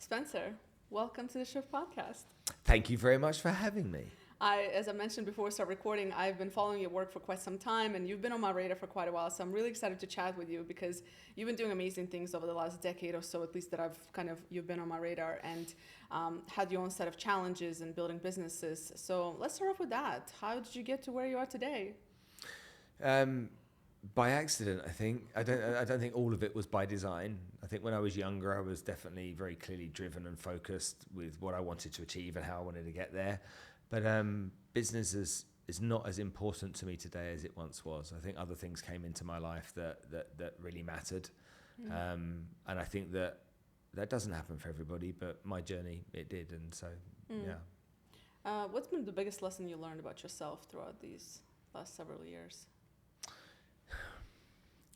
Spencer, welcome to the Shift Podcast. Thank you very much for having me. As I mentioned before we start recording, I've been following your work for quite some time, and you've been on my radar for quite a while. So I'm really excited to chat with you because you've been doing amazing things over the last decade or so, at least that you've been on my radar, and had your own set of challenges in building businesses. So let's start off with that. How did you get to where you are today? By accident, I think. I don't think all of it was by design. I think when I was younger, I was definitely very clearly driven and focused with what I wanted to achieve and how I wanted to get there. But business is not as important to me today as it once was. I think other things came into my life that really mattered. And I think that doesn't happen for everybody, but my journey, it did. And so, yeah. What's been the biggest lesson you learned about yourself throughout these last several years?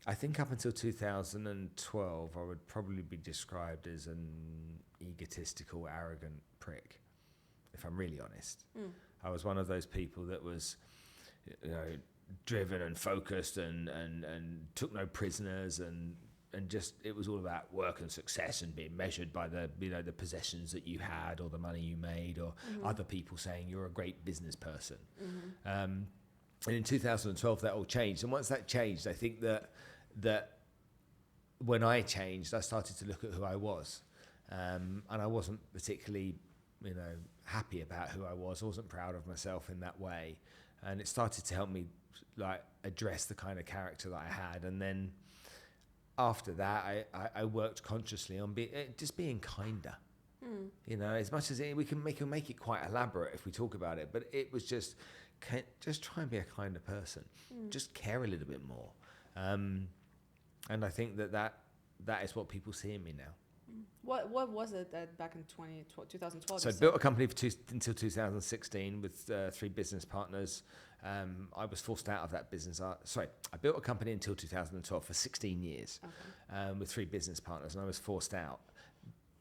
I think up until 2012, I would probably be described as an egotistical, arrogant prick, if I'm really honest. I was one of those people that was, driven and focused and took no prisoners and just, it was all about work and success and being measured by the possessions that you had or the money you made or other people saying you're a great business person. And in 2012, that all changed. And once that changed, I think that when I changed, I started to look at who I was. And I wasn't particularly, happy about who I was. I wasn't proud of myself in that way. And it started to help me address the kind of character that I had. And then after that, I worked consciously on just being kinder. As much as we can make it quite elaborate if we talk about it, but it was just try and be a kinder person. Just care a little bit more. And I think that is what people see in me now. What was it that back in 2012? So I built a company until 2016 with 3 business partners. I was forced out of that business. I built a company until 2012 for 16 years with 3 business partners, and I was forced out.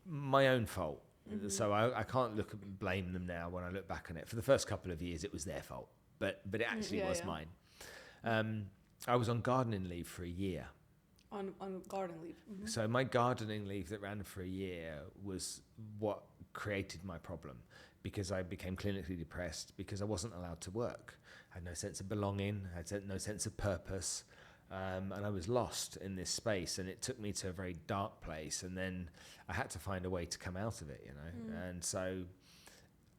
My own fault. So I can't blame them now when I look back on it. For the first couple of years, it was their fault, but it actually was mine. I was on gardening leave for a year. On garden leave. So my gardening leave that ran for a year was what created my problem, because I became clinically depressed because I wasn't allowed to work. I had no sense of belonging. I had no sense of purpose. And I was lost in this space, and it took me to a very dark place. And then I had to find a way to come out of it, And so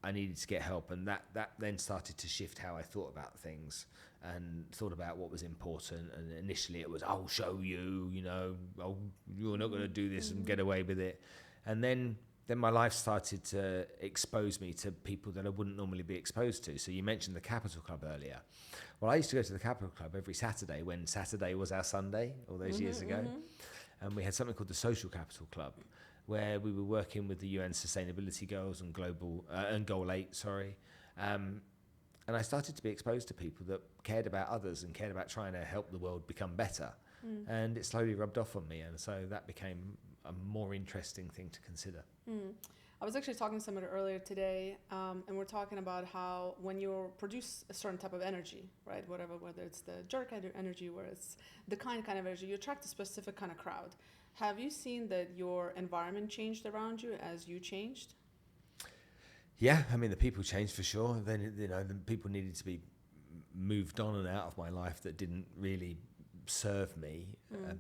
I needed to get help, and that then started to shift how I thought about things and thought about what was important. And initially it was, I'll show you, you're not going to do this and get away with it. And then my life started to expose me to people that I wouldn't normally be exposed to. So you mentioned the Capital Club earlier. Well, I used to go to the Capital Club every Saturday when Saturday was our Sunday all those years ago. And we had something called the Social Capital Club, where we were working with the UN Sustainability Goals and Goal 8, and I started to be exposed to people that cared about others and cared about trying to help the world become better. And it slowly rubbed off on me, and so that became a more interesting thing to consider. I was actually talking to somebody earlier today, and we're talking about how when you produce a certain type of energy, right, whether it's the jerk energy, where it's the kind of energy, you attract a specific kind of crowd. Have you seen that your environment changed around you as you changed? Yeah, I mean, the people changed for sure. Then, the people needed to be moved on and out of my life that didn't really serve me.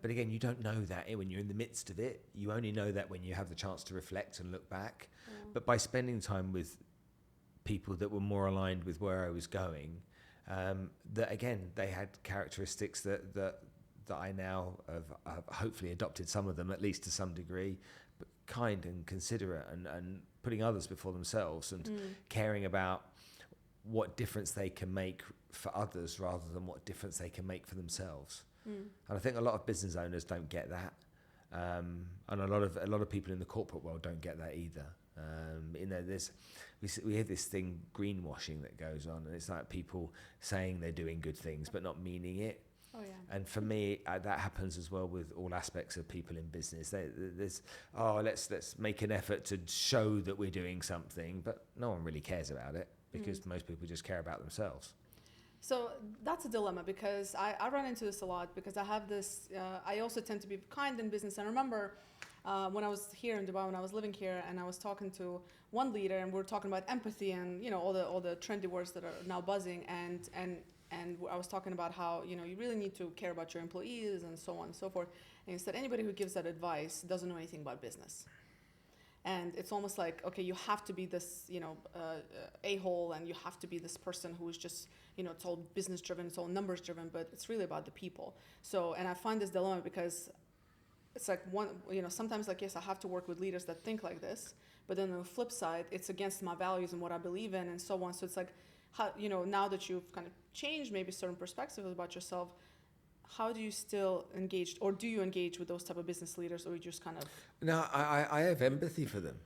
But again, you don't know that when you're in the midst of it. You only know that when you have the chance to reflect and look back. But by spending time with people that were more aligned with where I was going, that again, they had characteristics that I now have hopefully adopted, some of them at least to some degree, but kind and considerate and putting others before themselves and caring about what difference they can make for others rather than what difference they can make for themselves. And I think a lot of business owners don't get that, and a lot of people in the corporate world don't get that either. We have this thing, greenwashing, that goes on, and it's like people saying they're doing good things but not meaning it. Oh, yeah. And for me, that happens as well with all aspects of people in business. Let's make an effort to show that we're doing something, but no one really cares about it because most people just care about themselves. So that's a dilemma, because I run into this a lot, because I have this, I also tend to be kind in business. And I remember when I was here in Dubai, when I was living here, and I was talking to one leader, and we were talking about empathy and all the trendy words that are now buzzing, and I was talking about how you really need to care about your employees and so on and so forth. And he said anybody who gives that advice doesn't know anything about business. And it's almost like, okay, you have to be this, a-hole, and you have to be this person who is just, it's all business driven, it's all numbers driven, but it's really about the people. So, and I find this dilemma because it's like sometimes like, yes, I have to work with leaders that think like this, but then on the flip side, it's against my values and what I believe in and so on. So it's like, how, now that you've kind of changed maybe certain perspectives about yourself, how do you still engage, or do you engage with those type of business leaders, or you just kind of... No, I have empathy for them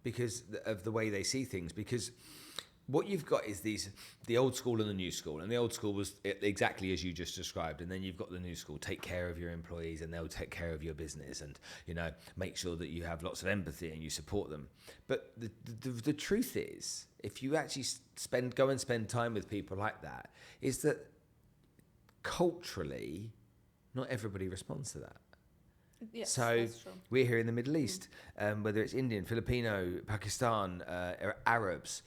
because of the way they see things. Because what you've got is the old school and the new school. And the old school was exactly as you just described. And then you've got the new school, take care of your employees and they'll take care of your business, and, make sure that you have lots of empathy and you support them. But the truth is, if you actually go and spend time with people like that, is that culturally, not everybody responds to that. Yes, so that's true. We're here in the Middle East, whether it's Indian, Filipino, Pakistan, Arabs,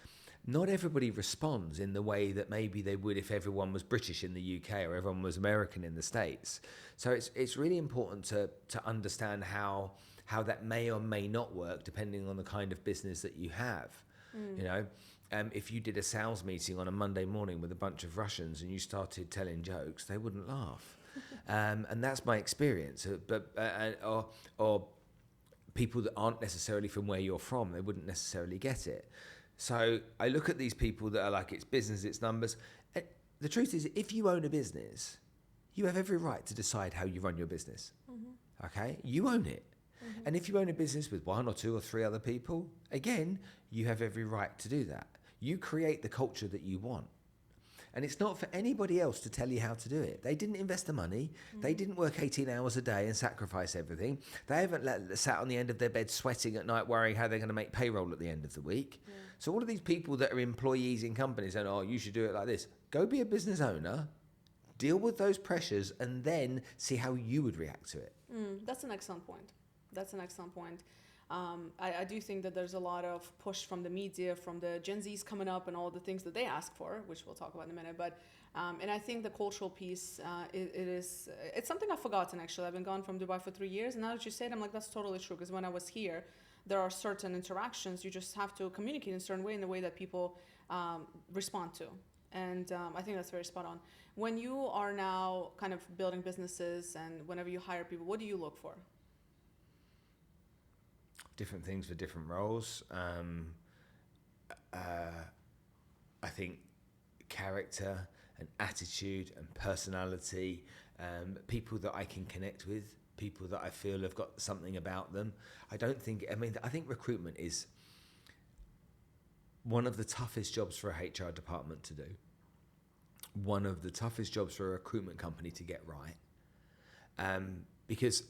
not everybody responds in the way that maybe they would if everyone was British in the UK or everyone was American in the States. So it's really important to understand how that may or may not work depending on the kind of business that you have. If you did a sales meeting on a Monday morning with a bunch of Russians and you started telling jokes, they wouldn't laugh. And that's my experience. Or people that aren't necessarily from where you're from, they wouldn't necessarily get it. So I look at these people that are like, it's business, it's numbers. And the truth is, if you own a business, you have every right to decide how you run your business. Okay? You own it. And if you own a business with one or two or three other people, again, you have every right to do that. You create the culture that you want. And it's not for anybody else to tell you how to do it. They didn't invest the money. They didn't work 18 hours a day and sacrifice everything. They haven't sat on the end of their bed sweating at night worrying how they're going to make payroll at the end of the week. Yeah. So all of these people that are employees in companies saying, oh, you should do it like this. Go be a business owner, deal with those pressures, and then see how you would react to it. That's an excellent point. I do think that there's a lot of push from the media, from the Gen Zs coming up and all the things that they ask for, which we'll talk about in a minute. But and I think the cultural piece, it's something I've forgotten, actually. I've been gone from Dubai for 3 years. And now that you say it, I'm like, that's totally true. Because when I was here, there are certain interactions you just have to communicate in a certain way, in the way that people respond to. And I think that's very spot on. When you are now kind of building businesses and whenever you hire people, what do you look for? Different things for different roles. I think character and attitude and personality, people that I can connect with, people that I feel have got something about them. I think recruitment is one of the toughest jobs for a HR department to do. One of the toughest jobs for a recruitment company to get right. Because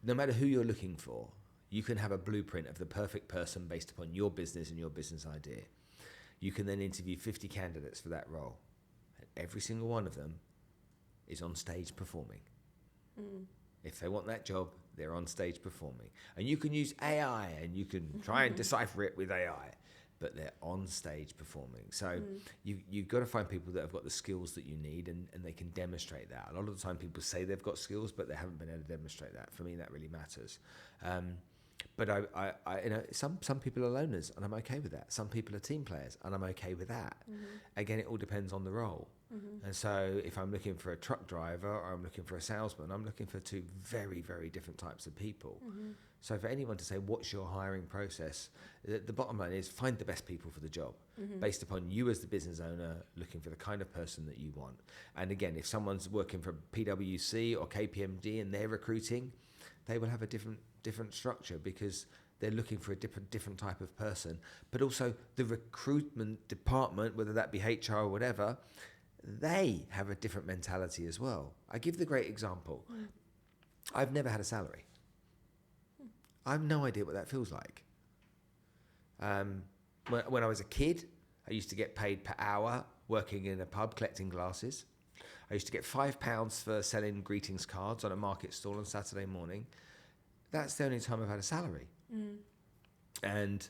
no matter who you're looking for, you can have a blueprint of the perfect person based upon your business and your business idea. You can then interview 50 candidates for that role. And every single one of them is on stage performing. If they want that job, they're on stage performing. And you can use AI and you can try and decipher it with AI, but they're on stage performing. So you've got to find people that have got the skills that you need and they can demonstrate that. A lot of the time people say they've got skills, but they haven't been able to demonstrate that. For me, that really matters. But some people are loners, and I'm okay with that. Some people are team players, and I'm okay with that. Again, it all depends on the role. And so if I'm looking for a truck driver or I'm looking for a salesman, I'm looking for two very, very different types of people. So for anyone to say, what's your hiring process? The bottom line is find the best people for the job based upon you as the business owner looking for the kind of person that you want. And again, if someone's working for PwC or KPMG and they're recruiting, they will have a different structure because they're looking for a different type of person. But also the recruitment department, whether that be HR or whatever, they have a different mentality as well. I give the great example. I've never had a salary. I have no idea what that feels like. When I was a kid, I used to get paid per hour working in a pub collecting glasses. I used to get £5 for selling greetings cards on a market stall on Saturday morning. that's the only time I've had a salary. And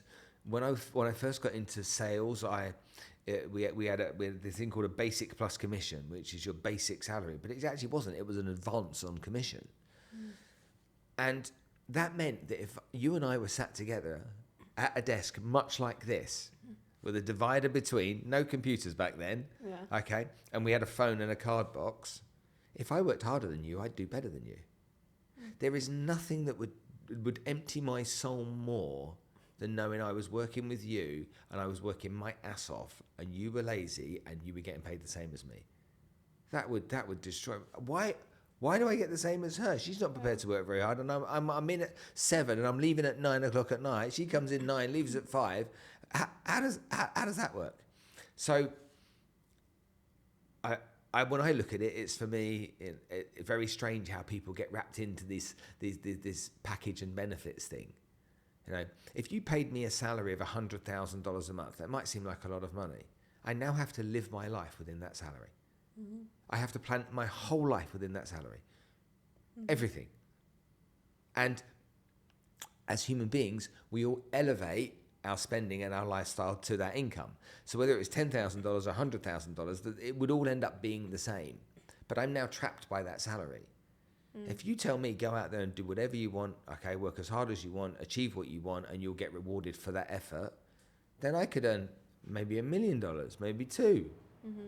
when I first got into sales, we had this thing called a basic plus commission, which is your basic salary, but it actually wasn't. It was an advance on commission. And that meant that if you and I were sat together at a desk much like this, with a divider between, no computers back then, okay, and we had a phone and a card box, if I worked harder than you, I'd do better than you. There is nothing that would empty my soul more than knowing I was working with you and I was working my ass off and you were lazy and you were getting paid the same as me. That would destroy. Why do I get the same as her? She's not prepared to work very hard, and I'm in at 7 and I'm leaving at 9 o'clock at night. She comes in 9, leaves at 5. How does that work? So when I look at it, it's for me very strange how people get wrapped into this package and benefits thing. You know, if you paid me a salary of $100,000 a month, that might seem like a lot of money. I now have to live my life within that salary. I have to plan my whole life within that salary. Everything. And as human beings, we all elevate our spending and our lifestyle to that income. So whether it was $10,000 or $100,000, it would all end up being the same. But I'm now trapped by that salary. If you tell me go out there and do whatever you want, okay, work as hard as you want, achieve what you want, and you'll get rewarded for that effort, then I could earn maybe $1 million, maybe two,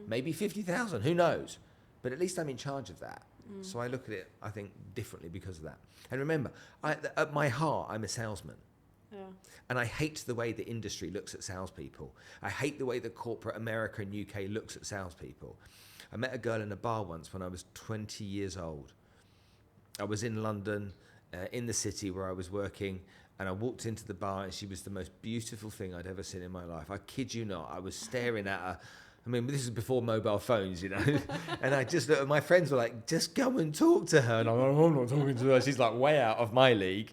maybe 50,000, who knows? But at least I'm in charge of that. So I look at it, I think, differently because of that. And remember, at my heart, I'm a salesman. Yeah. And I hate the way the industry looks at salespeople. I hate the way the corporate America and UK looks at salespeople. I met a girl in a bar once when I was 20 years old. I was in London, in the city where I was working, and I walked into the bar and she was the most beautiful thing I'd ever seen in my life. I kid you not, I was staring at her. I mean, this is before mobile phones, you know. And I just looked, and my friends were like, just go and talk to her. And I'm like, I'm not talking to her. She's like way out of my league.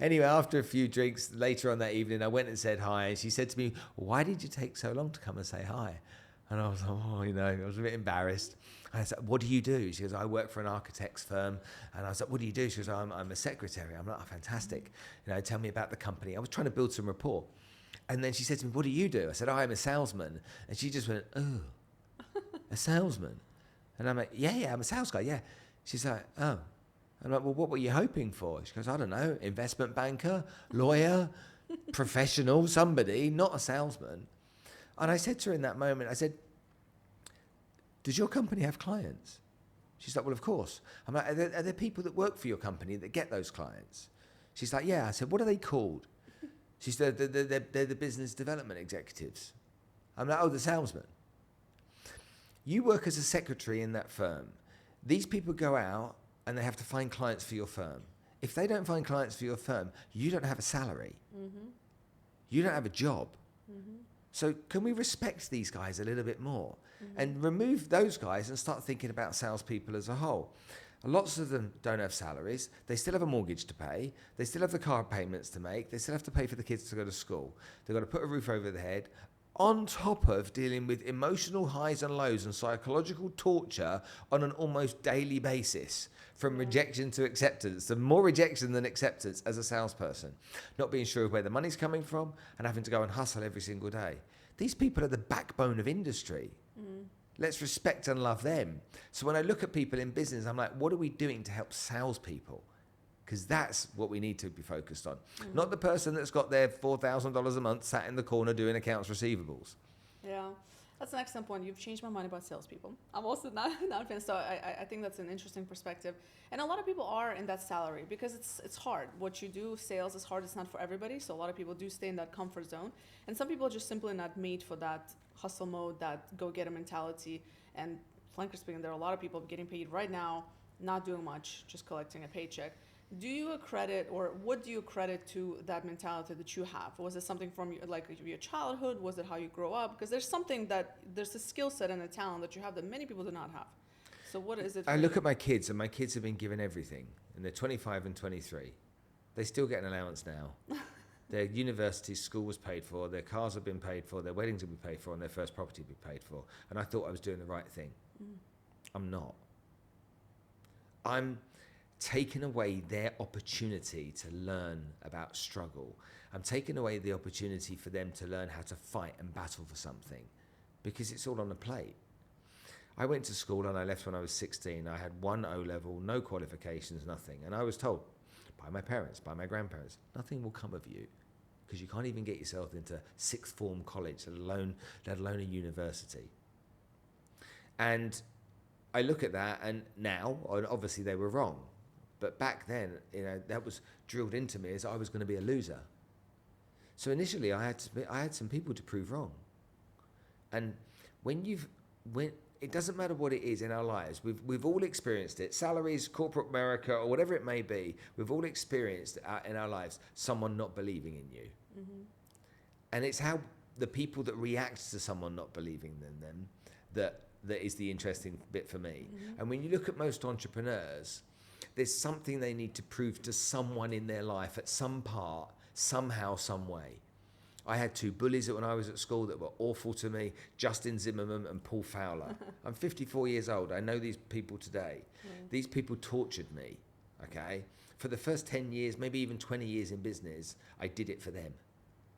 Anyway, after a few drinks later on that evening, I went and said hi. And she said to me, why did you take so long to come and say hi? And I was like, oh, you know, I was a bit embarrassed. I said, what do you do? She goes, I work for an architect's firm. And I was like, what do you do? She goes, I'm a secretary. I'm like, oh, fantastic. You know, tell me about the company. I was trying to build some rapport. And then she said to me, what do you do? I said, oh, I'm a salesman. And she just went, oh, a salesman? And I'm like, yeah, I'm a sales guy, yeah. She's like, oh. I'm like, well, what were you hoping for? She goes, I don't know, investment banker, lawyer, professional, somebody, not a salesman. And I said to her in that moment, I said, does your company have clients? She's like, well, of course. I'm like, are there people that work for your company that get those clients? She's like, yeah. I said, what are they called? She said, they're the business development executives. I'm like, oh, the salesman. You work as a secretary in that firm. These people go out and they have to find clients for your firm. If they don't find clients for your firm, you don't have a salary. You don't have a job. So can we respect these guys a little bit more and remove those guys and start thinking about salespeople as a whole? Lots of them don't have salaries. They still have a mortgage to pay. They still have the car payments to make. They still have to pay for the kids to go to school. They've got to put a roof over their head, on top of dealing with emotional highs and lows and psychological torture on an almost daily basis, from rejection to acceptance, and more rejection than acceptance as a salesperson, not being sure of where the money's coming from and having to go and hustle every single day. These people are the backbone of industry. Let's respect and love them. So when I look at people in business, I'm like, what are we doing to help salespeople? Because that's what we need to be focused on. Not the person that's got their $4,000 a month sat in the corner doing accounts receivables. Yeah, that's an excellent point. You've changed my mind about salespeople. I'm also not a fan, so I think that's an interesting perspective. And a lot of people are in that salary because it's hard. What you do, sales is hard. It's not for everybody. So a lot of people do stay in that comfort zone. And some people are just simply not made for that hustle mode, that go-getter mentality. And frankly speaking, there are a lot of people getting paid right now, not doing much, just collecting a paycheck. Do you accredit, or what do you credit to that mentality that you have? Was it something from your childhood? Was it how you grow up? Because there's a skill set and a talent that you have that many people do not have. So what is it? I look at my kids, and my kids have been given everything, and they're 25 and 23. They still get an allowance now. Their university school was paid for, their cars have been paid for, their weddings have been paid for, and their first property will be paid for. And I thought I was doing the right thing. I'm not. taking away their opportunity to learn about struggle. I'm taking away the opportunity for them to learn how to fight and battle for something, because it's all on the plate. I went to school and I left when I was 16. I had one O-level, no qualifications, nothing. And I was told by my parents, by my grandparents, nothing will come of you, because you can't even get yourself into sixth form college, let alone a university. And I look at that, and now, obviously they were wrong, but back then, that was drilled into me as I was going to be a loser. So initially, I had some people to prove wrong. And when it doesn't matter what it is in our lives, we've all experienced it. Salaries, corporate America, or whatever it may be, we've all experienced in our lives someone not believing in you. Mm-hmm. And it's how the people that react to someone not believing in them that is the interesting bit for me. Mm-hmm. And when you look at most entrepreneurs, there's something they need to prove to someone in their life at some part, somehow, some way. I had two bullies when I was at school that were awful to me, Justin Zimmerman and Paul Fowler. I'm 54 years old. I know these people today. These people tortured me, okay? For the first 10 years, maybe even 20 years in business, I did it for them.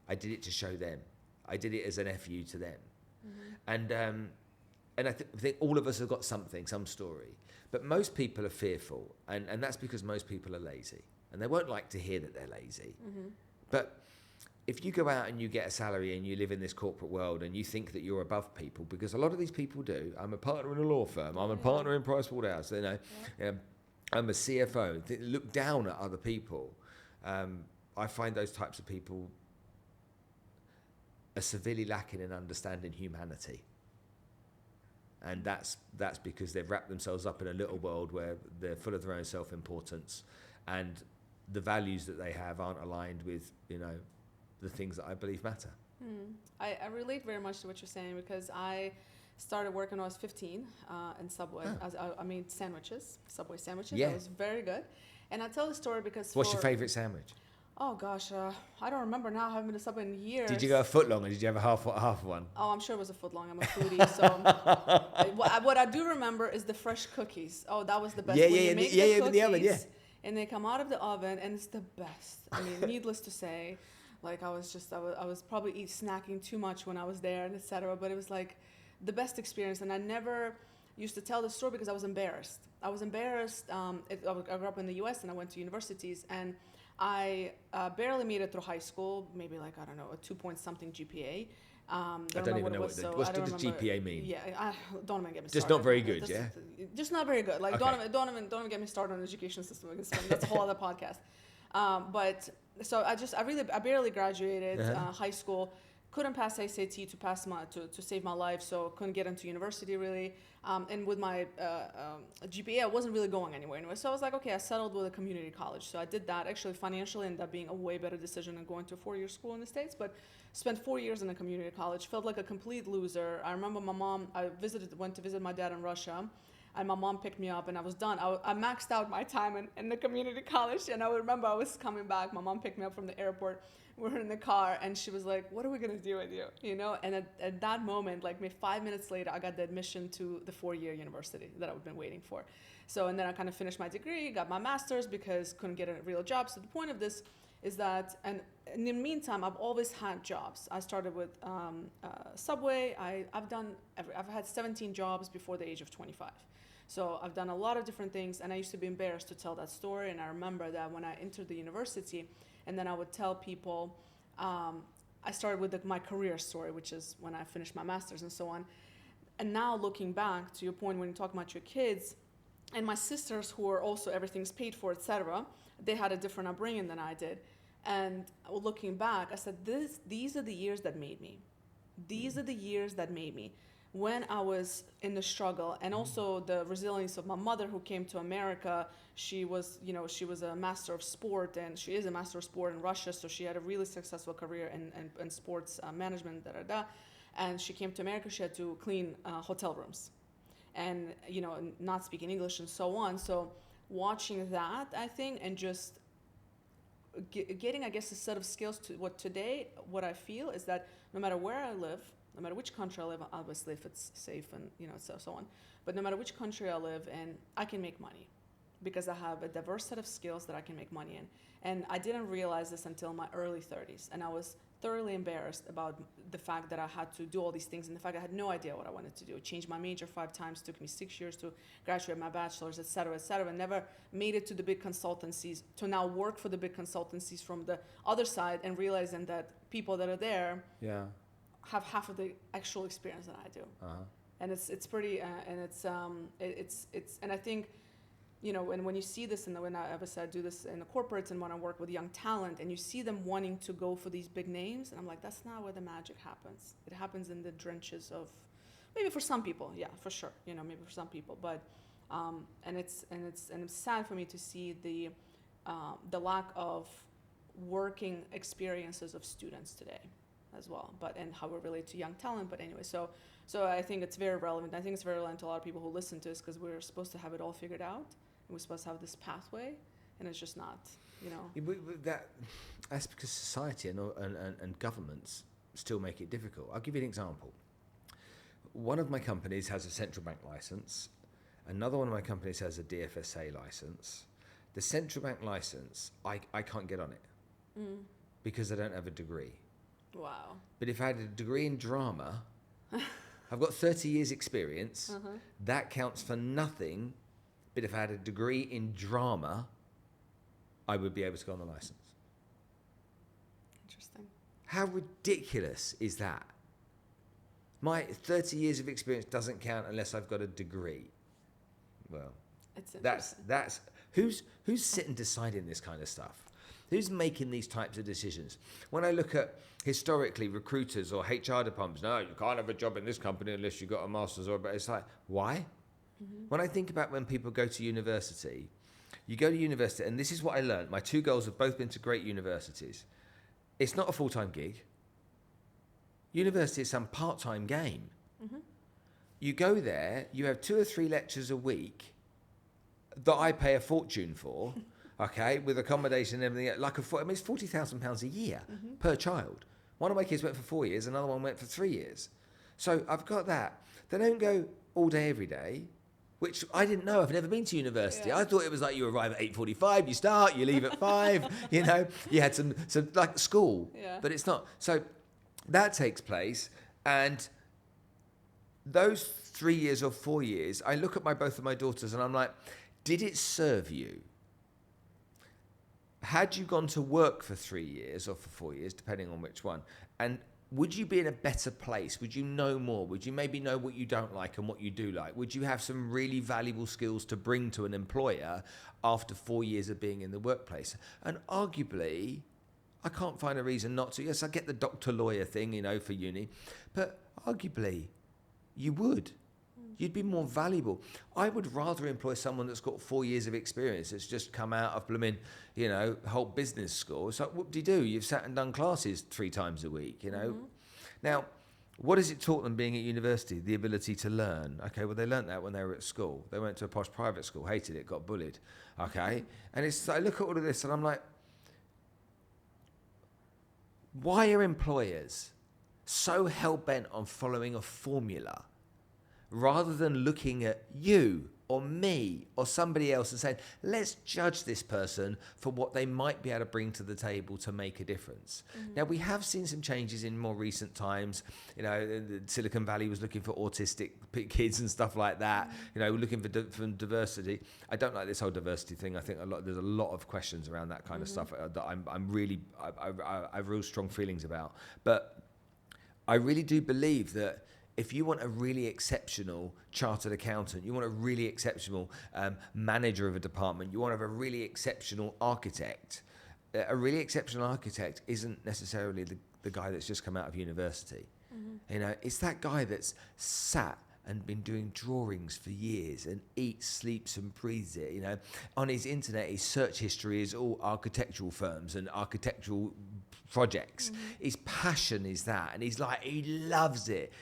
I did it to show them. I did it as an FU to them. Mm-hmm. And I think all of us have got something, some story. But most people are fearful, and that's because most people are lazy. And they won't like to hear that they're lazy. Mm-hmm. But if you go out and you get a salary and you live in this corporate world and you think that you're above people, because a lot of these people do. I'm a partner in a law firm. I'm a partner in PricewaterhouseCoopers. I'm a CFO. Look down at other people. I find those types of people are severely lacking in understanding humanity. And that's because they've wrapped themselves up in a little world where they're full of their own self-importance, and the values that they have aren't aligned with, the things that I believe matter. I relate very much to what you're saying, because I started working when I was 15 in Subway. I made sandwiches, Subway sandwiches. Yeah. That was very good. And I tell the story because What's your favorite sandwich? Oh gosh, I don't remember now. I haven't been to Subway in years. Did you go a foot long, or did you have a half one? Oh, I'm sure it was a foot long. I'm a foodie, so what I do remember is the fresh cookies. Oh, that was the best. In the oven, yeah. And they come out of the oven, and it's the best. I mean, needless to say, like I was probably snacking too much when I was there, and etc. But it was like the best experience, and I never used to tell the story because I was embarrassed. I grew up in the U.S. and I went to universities, and I barely made it through high school, maybe like, I don't know, a 2-point-something GPA. I don't even know what does GPA mean? Yeah, don't even get me started. Just not very good, yeah? Just not very good. Like, okay. don't even get me started on the education system. That's a whole other podcast. But so I barely graduated high school. Couldn't pass SAT to save my life, so couldn't get into university really. And with my GPA, I wasn't really going anywhere anyway. So I was like, okay, I settled with a community college. So I did that. Actually, financially ended up being a way better decision than going to a 4-year school in the States. But spent 4 years in a community college. Felt like a complete loser. I remember my mom. Went to visit my dad in Russia, and my mom picked me up, and I was done. I maxed out my time in the community college, and I remember I was coming back. My mom picked me up from the airport. We were in the car, and she was like, what are we going to do with you? And at that moment, like maybe 5 minutes later, I got the admission to the 4-year university that I've been waiting for. So, and then I kind of finished my degree, got my master's because couldn't get a real job. So the point of this is that, and in the meantime, I've always had jobs. I started with Subway. I've had 17 jobs before the age of 25. So I've done a lot of different things, and I used to be embarrassed to tell that story. And I remember that when I entered the university, and then I would tell people, I started with my career story, which is when I finished my master's and so on. And now looking back to your point when you talk about your kids, and my sisters who are also everything's paid for, etc., they had a different upbringing than I did. And looking back, I said, these are the years that made me. These are the years that made me. When I was in the struggle, and also the resilience of my mother who came to America. She was a master of sport, and she is a master of sport in Russia, so she had a really successful career in sports management, and she came to America. She had to clean hotel rooms, and not speaking English and so on. So watching that, I think, and just getting, I guess, a set of skills to what I feel is that no matter where I live, no matter which country I live, obviously if it's safe and so on, but no matter which country I live in, I can make money. because I have a diverse set of skills that I can make money in. And I didn't realize this until my early 30s. And I was thoroughly embarrassed about the fact that I had to do all these things and the fact I had no idea what I wanted to do. Changed my major 5 times, took me 6 years to graduate my bachelor's, et cetera, and never made it to the big consultancies, to now work for the big consultancies from the other side and realizing that people that are there have half of the actual experience that I do. And it's pretty, and it's and I think, you know, and when you see this, and when I ever said do this in the corporates and when I work with young talent, and you see them wanting to go for these big names, and I'm like, that's not where the magic happens. It happens in the trenches of, maybe for some people, yeah, for sure, you know, maybe for some people, but and it's sad for me to see the lack of working experiences of students today as well, but and how we relate to young talent. But anyway, so I think it's very relevant. I think it's very relevant to a lot of people who listen to us, because we're supposed to have it all figured out. We're supposed to have this pathway, and it's just not, you know. That's because society and governments still make it difficult. I'll give you an example. One of my companies has a central bank license. Another one of my companies has a DFSA license. The central bank license, I can't get on it because I don't have a degree. Wow. But if I had a degree in drama, I've got 30 years experience. That counts for nothing. But if I had a degree in drama, I would be able to go on the license. Interesting. How ridiculous is that? My 30 years of experience doesn't count unless I've got a degree. Well, that's who's sitting deciding this kind of stuff? Who's making these types of decisions? When I look at historically recruiters or HR departments, no, you can't have a job in this company unless you've got a master's, but it's like, why? When I think about when people go to university, you go to university, and this is what I learned. My 2 girls have both been to great universities. It's not a full-time gig. University is some part-time game. You go there, you have 2 or 3 lectures a week that I pay a fortune for, okay, with accommodation and everything. It's £40,000 a year per child. One of my kids went for 4 years, another one went for 3 years. So I've got that. They don't go all day, every day, which I didn't know. I've never been to university. Yeah. I thought it was like you arrive at 8:45, you start, you leave at 5, you know, you had some like school, but it's not. So that takes place, and those 3 years or 4 years, I look at both of my daughters and I'm like, did it serve you? Had you gone to work for 3 years or for 4 years, depending on which one, and would you be in a better place? Would you know more? Would you maybe know what you don't like and what you do like? Would you have some really valuable skills to bring to an employer after 4 years of being in the workplace? And arguably, I can't find a reason not to. Yes, I get the doctor lawyer thing, you know, for uni, but arguably, you would. You'd be more valuable. I would rather employ someone that's got 4 years of experience, that's just come out of blooming, you know, whole business school. So whoop-de-doo, you've sat and done classes 3 times a week, you know. Now, what has it taught them being at university? The ability to learn. Okay, well, they learnt that when they were at school. They went to a posh private school, hated it, got bullied. Okay, and I look at all of this and I'm like, why are employers so hell-bent on following a formula rather than looking at you or me or somebody else and saying, let's judge this person for what they might be able to bring to the table to make a difference? Now, we have seen some changes in more recent times. You know, Silicon Valley was looking for autistic kids and stuff like that, you know, looking for diversity. I don't like this whole diversity thing. I think there's a lot of questions around that kind of stuff that I have real strong feelings about. But I really do believe that if you want a really exceptional chartered accountant, you want a really exceptional manager of a department, you want to have a really exceptional architect. A really exceptional architect isn't necessarily the guy that's just come out of university. You know, it's that guy that's sat and been doing drawings for years and eats, sleeps and breathes it. You know, on his internet, his search history is all architectural firms and architectural projects. His passion is that, and he loves it.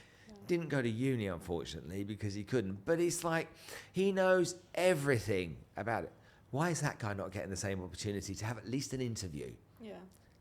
Didn't go to uni, unfortunately, because he couldn't. But it's like he knows everything about it. Why is that guy not getting the same opportunity to have at least an interview? Yeah.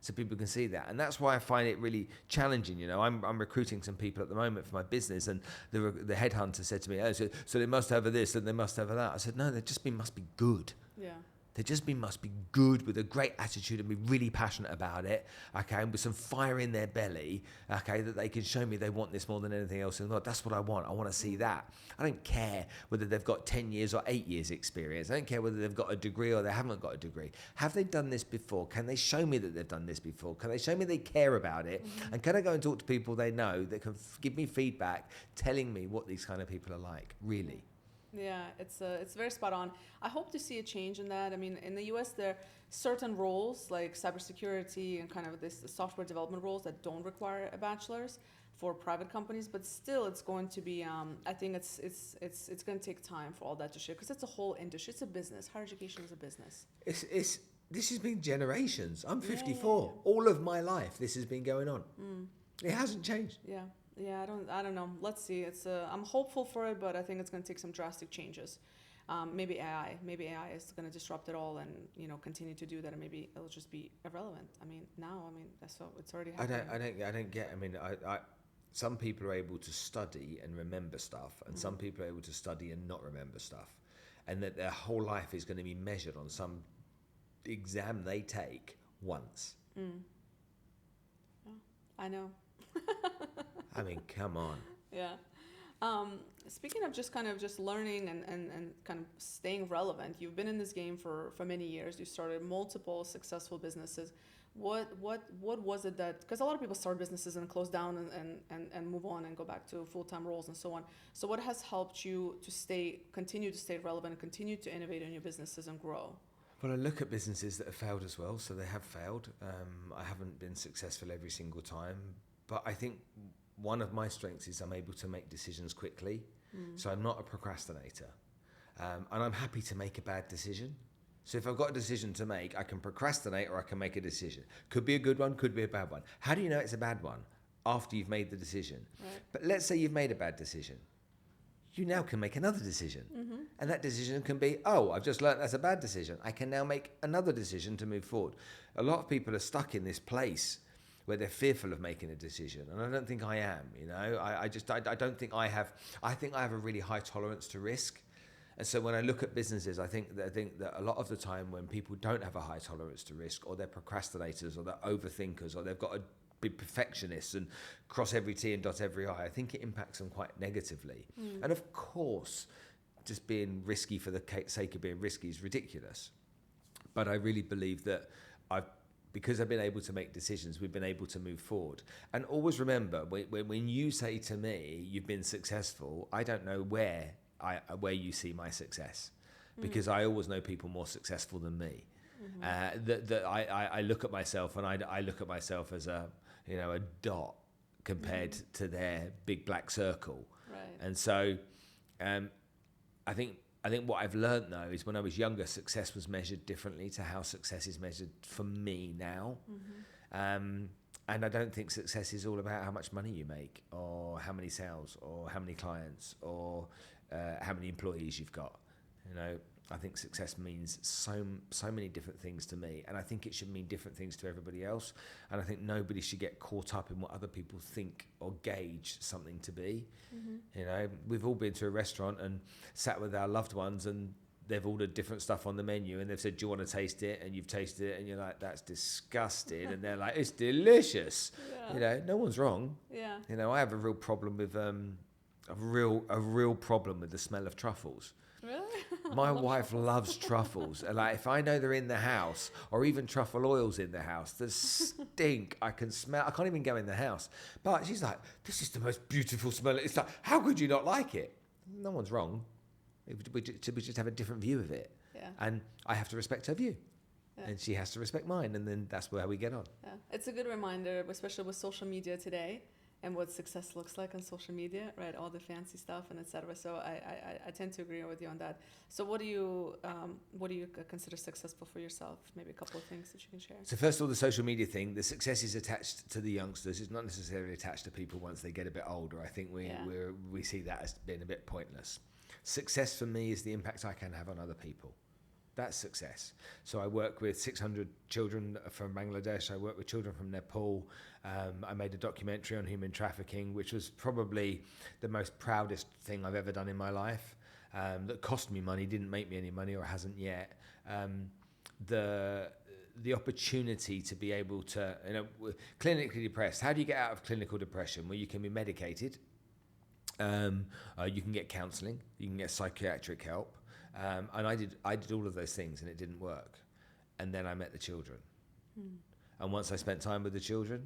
So people can see that. And that's why I find it really challenging. You know, I'm recruiting some people at the moment for my business, and the headhunter said to me, oh, so they must have this and they must have that. I said, no, they just must be good. Yeah. They just must be good with a great attitude and be really passionate about it, okay, and with some fire in their belly, okay, that they can show me they want this more than anything else in the world. That's what I want. I want to see that. I don't care whether they've got 10 years or 8 years experience. I don't care whether they've got a degree or they haven't got a degree. Have they done this before? Can they show me that they've done this before? Can they show me they care about it? And can I go and talk to people they know that can give me feedback telling me what these kind of people are like, really? Yeah, it's very spot on. I hope to see a change in that. I mean, in the US, there are certain roles like cybersecurity and kind of this software development roles that don't require a bachelor's for private companies, but still, it's going to be. I think it's going to take time for all that to shift because it's a whole industry. It's a business. Higher education is a business. This has been generations. I'm 54. Yeah. All of my life, this has been going on. It hasn't changed. Yeah. Yeah, I don't know. Let's see. I'm hopeful for it, but I think it's going to take some drastic changes. Maybe AI is going to disrupt it all, and continue to do that, and maybe it'll just be irrelevant. I mean, that's what it's already happening. I don't get. I mean, some people are able to study and remember stuff, and some people are able to study and not remember stuff, and that their whole life is going to be measured on some exam they take once. Yeah, I know. I mean, come on. Yeah. Speaking of just learning and kind of staying relevant, you've been in this game for many years. You started multiple successful businesses. What was it that, because a lot of people start businesses and close down and move on and go back to full-time roles and so on. So what has helped you to continue to stay relevant and continue to innovate in your businesses and grow? Well, I look at businesses that have failed as well. So they have failed. I haven't been successful every single time. But I think one of my strengths is I'm able to make decisions quickly. So I'm not a procrastinator. And I'm happy to make a bad decision. So if I've got a decision to make, I can procrastinate or I can make a decision. Could be a good one, could be a bad one. How do you know it's a bad one? After you've made the decision. Right. But let's say you've made a bad decision. You now can make another decision. And that decision can be, I've just learned that's a bad decision. I can now make another decision to move forward. A lot of people are stuck in this place where they're fearful of making a decision. And I don't think I am, I don't think I have a really high tolerance to risk. And so when I look at businesses, I think that a lot of the time when people don't have a high tolerance to risk, or they're procrastinators, or they're overthinkers, or they've got to be perfectionists and cross every T and dot every I think it impacts them quite negatively. And of course, just being risky for the sake of being risky is ridiculous. But I really believe that because I've been able to make decisions, we've been able to move forward. And always remember, when you say to me, you've been successful, I don't know where you see my success, because I always know people more successful than me. I look at myself, and I look at myself as a dot compared to their big black circle. Right. And so I think what I've learned though is when I was younger, success was measured differently to how success is measured for me now. And I don't think success is all about how much money you make, or how many sales, or how many clients, or how many employees you've got. I think success means so many different things to me, and I think it should mean different things to everybody else. And I think nobody should get caught up in what other people think or gauge something to be. We've all been to a restaurant and sat with our loved ones, and they've ordered different stuff on the menu, and they've said, do you want to taste it? And you've tasted it, and you're like, that's disgusting. And they're like, it's delicious. Yeah. No one's wrong. Yeah. I have a real problem with a real problem with the smell of truffles. Really? My wife loves truffles, and if I know they're in the house, or even truffle oil's in the house, the stink I can smell. I can't even go in the house. But she's like, this is the most beautiful smell. It's like, how could you not like it? No one's wrong. We just have a different view of it. Yeah. And I have to respect her view. Yeah. And she has to respect mine, and then that's where we get on. Yeah. It's a good reminder, especially with social media today, and what success looks like on social media, right? All the fancy stuff and etc. So I tend to agree with you on that. So what do you consider successful for yourself? Maybe a couple of things that you can share. So first of all, the social media thing, the success is attached to the youngsters. It's not necessarily attached to people once they get a bit older. I think we see that as being a bit pointless. Success for me is the impact I can have on other people. That's success. So I work with 600 children from Bangladesh. I work with children from Nepal. I made a documentary on human trafficking, which was probably the most proudest thing I've ever done in my life. that cost me money, didn't make me any money or hasn't yet. The opportunity to be able to, clinically depressed. How do you get out of clinical depression? Well, you can be medicated. You can get counselling. You can get psychiatric help. And I did all of those things, and it didn't work. And then I met the children. And once I spent time with the children,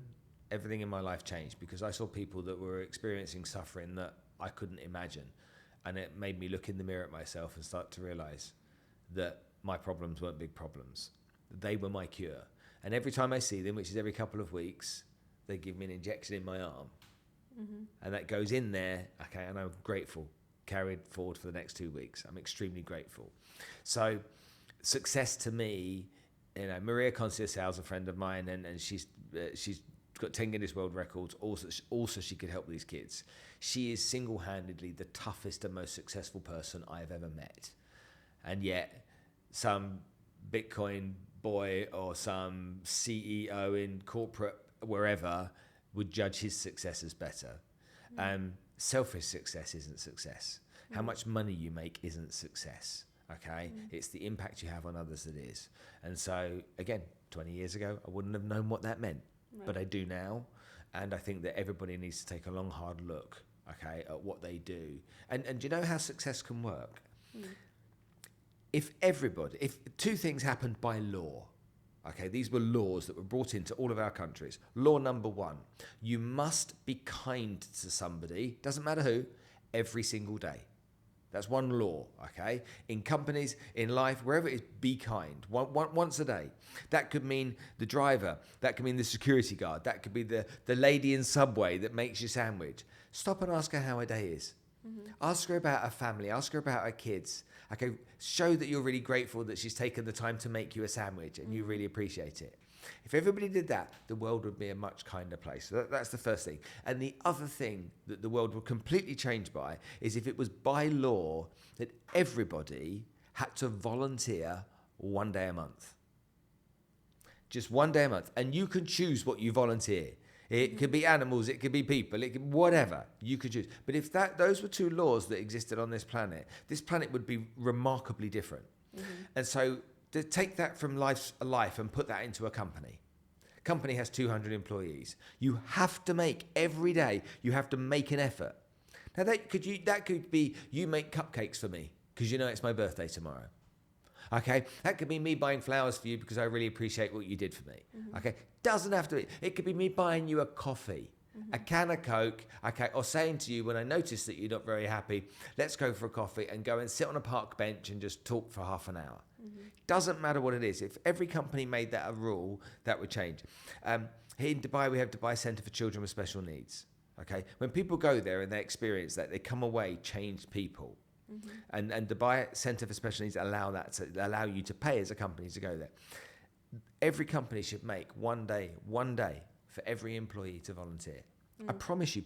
everything in my life changed, because I saw people that were experiencing suffering that I couldn't imagine. And it made me look in the mirror at myself and start to realise that my problems weren't big problems. They were my cure. And every time I see them, which is every couple of weeks, they give me an injection in my arm. And that goes in there, okay, and I'm grateful, carried forward for the next 2 weeks. I'm extremely grateful. So success to me, Maria Conceição is a friend of mine, and she's got 10 Guinness World Records. Also, she could help these kids. She is single-handedly the toughest and most successful person I've ever met. And yet, some Bitcoin boy or some CEO in corporate wherever would judge his success as better. Selfish success isn't success. How much money you make isn't success. Okay, it's the impact you have on others that is. And so, again, 20 years ago, I wouldn't have known what that meant, but I do now. And I think that everybody needs to take a long, hard look, okay, at what they do. And do you know how success can work? If two things happened by law, okay, these were laws that were brought into all of our countries. Law number 1, you must be kind to somebody, doesn't matter who, every single day. That's one law, okay? In companies, in life, wherever it is, be kind. Once a day. That could mean the driver. That could mean the security guard. That could be the lady in Subway that makes your sandwich. Stop and ask her how her day is. Ask her about her family. Ask her about her kids. Okay, show that you're really grateful that she's taken the time to make you a sandwich and you really appreciate it. If everybody did that, the world would be a much kinder place. So that's the first thing. And the other thing that the world would completely change by is if it was by law that everybody had to volunteer 1 day a month. Just 1 day a month. And you can choose what you volunteer. It could be animals, it could be people, it could whatever you could choose. But if those were 2 laws that existed on this planet would be remarkably different. And so to take that from life and put that into a company. Company has 200 employees. You have to make every day. You have to make an effort. Now that could be you make cupcakes for me because you know it's my birthday tomorrow. Okay, that could be me buying flowers for you because I really appreciate what you did for me. Okay, doesn't have to be. It could be me buying you a coffee, a can of Coke, okay, or saying to you when I notice that you're not very happy, let's go for a coffee and go and sit on a park bench and just talk for half an hour. Doesn't matter what it is. If every company made that a rule, that would change. Here in Dubai, we have Dubai Centre for Children with Special Needs. Okay, when people go there and they experience that, they come away changed people. And Dubai Centre for Special Needs allow you to pay as a company to go there. Every company should make one day for every employee to volunteer. I promise you,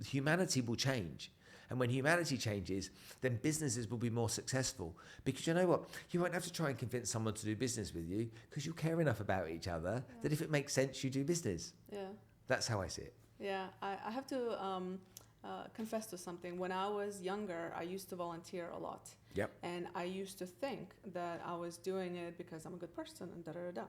humanity will change. And when humanity changes, then businesses will be more successful. Because you know what? You won't have to try and convince someone to do business with you because you care enough about each other that if it makes sense, you do business. Yeah. That's how I see it. Yeah, I have to confess to something. When I was younger, I used to volunteer a lot. Yep. And I used to think that I was doing it because I'm a good person and da-da-da-da.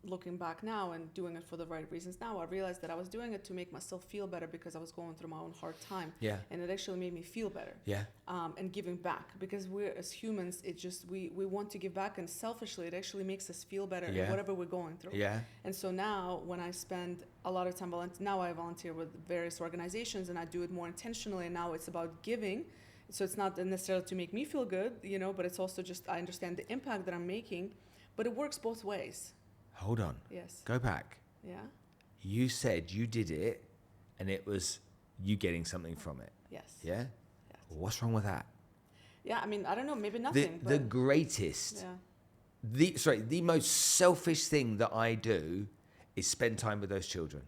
Looking back now and doing it for the right reasons now, I realized that I was doing it to make myself feel better because I was going through my own hard time. Yeah. And it actually made me feel better. Yeah. And giving back, because we're, as humans, it just, we want to give back, and selfishly, it actually makes us feel better in whatever we're going through. Yeah. And so now when I spend a lot of time, now I volunteer with various organizations and I do it more intentionally, and now it's about giving. So it's not necessarily to make me feel good, but it's also just, I understand the impact that I'm making, but it works both ways. Hold on. Yes. Go back. Yeah. You said you did it and it was you getting something from it. Yes. Yeah? Yes. What's wrong with that? Yeah, I mean, I don't know, maybe nothing. The greatest, the most selfish thing that I do is spend time with those children.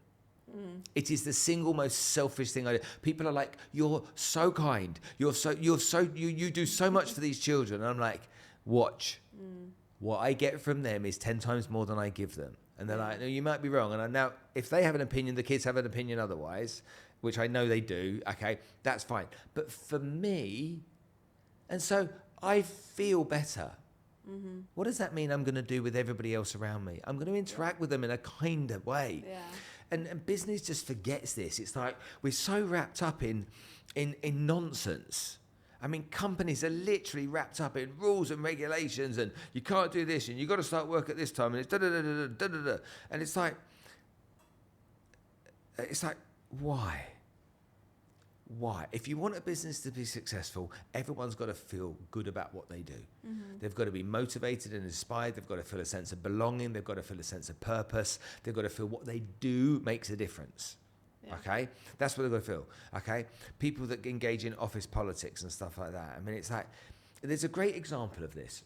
It is the single most selfish thing I do. People are like, you're so kind. You do so much for these children. And I'm like, watch. What I get from them is 10 times more than I give them. And they're like, no, you might be wrong. And now, if they have an opinion, the kids have an opinion otherwise, which I know they do, okay, that's fine. But for me, And so I feel better. What does that mean I'm going to do with everybody else around me? I'm going to interact with them in a kinder way. Yeah. And business just forgets this. It's like we're so wrapped up in nonsense. I mean, companies are literally wrapped up in rules and regulations, and you can't do this, and you've got to start work at this time, and it's da-da-da-da-da-da-da. And it's like, why? Why? If you want a business to be successful, everyone's got to feel good about what they do. They've got to be motivated and inspired. They've got to feel a sense of belonging. They've got to feel a sense of purpose. They've got to feel what they do makes a difference. Yeah. Okay? That's what they've got to feel. Okay? People that engage in office politics and stuff like that. I mean, it's like, there's a great example of this.